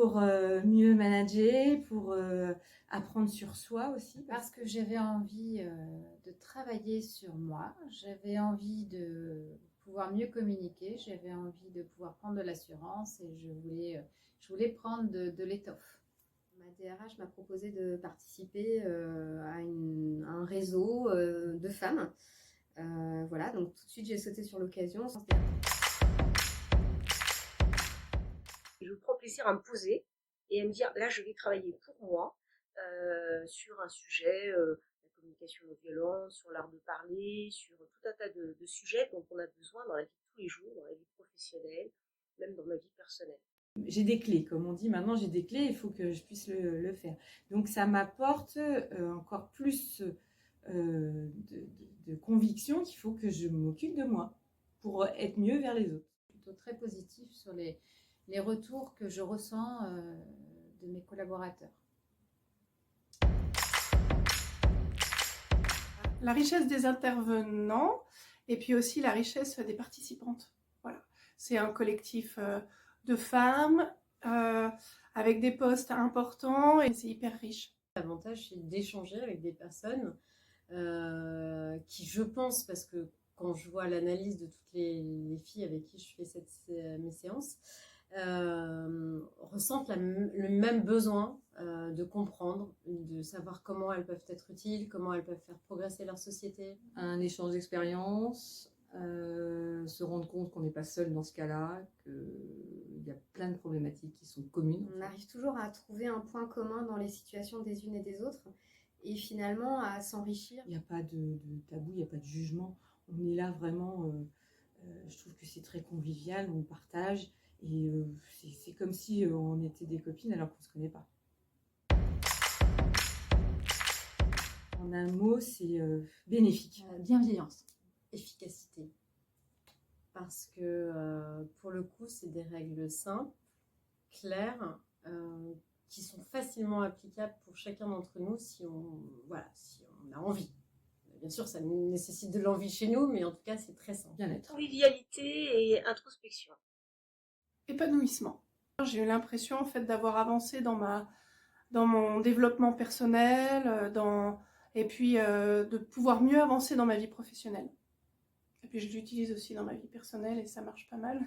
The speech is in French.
pour mieux manager, pour apprendre sur soi aussi. Parce que j'avais envie de travailler sur moi, j'avais envie de pouvoir mieux communiquer, j'avais envie de pouvoir prendre de l'assurance et je voulais prendre de l'étoffe. Ma DRH m'a proposé de participer à un réseau de femmes. Voilà, donc tout de suite j'ai sauté sur l'occasion. Je prends plaisir à me poser et à me dire, là, je vais travailler pour moi sur un sujet, la communication non violente, sur l'art de parler, sur tout un tas de sujets dont on a besoin dans la vie de tous les jours, dans la vie professionnelle, même dans ma vie personnelle. J'ai des clés, comme on dit maintenant, j'ai des clés, il faut que je puisse le faire. Donc ça m'apporte encore plus de conviction qu'il faut que je m'occupe de moi pour être mieux vers les autres. Plutôt très positif sur les retours que je ressens de mes collaborateurs. La richesse des intervenants et puis aussi la richesse des participantes. Voilà. C'est un collectif de femmes avec des postes importants et c'est hyper riche. L'avantage, c'est d'échanger avec des personnes qui, je pense, parce que quand je vois l'analyse de toutes les filles avec qui je fais mes séances, ressentent le même besoin de comprendre, de savoir comment elles peuvent être utiles, comment elles peuvent faire progresser leur société. Un échange d'expérience, se rendre compte qu'on n'est pas seul dans ce cas-là, qu'il y a plein de problématiques qui sont communes. On arrive toujours à trouver un point commun dans les situations des unes et des autres et finalement à s'enrichir. Il n'y a pas de tabou, il n'y a pas de jugement. On est là vraiment, je trouve que c'est très convivial, on partage et c'est comme si on était des copines alors qu'on ne se connaît pas. En un mot, c'est bénéfique. Bienveillance, efficacité. Parce que pour le coup, c'est des règles simples, claires, qui sont facilement applicables pour chacun d'entre nous si on a envie. Bien sûr, ça nécessite de l'envie chez nous, mais en tout cas, c'est très simple. Bien-être. Convivialité et introspection. Épanouissement. J'ai eu l'impression en fait d'avoir avancé dans mon développement personnel, et puis de pouvoir mieux avancer dans ma vie professionnelle. Et puis je l'utilise aussi dans ma vie personnelle et ça marche pas mal.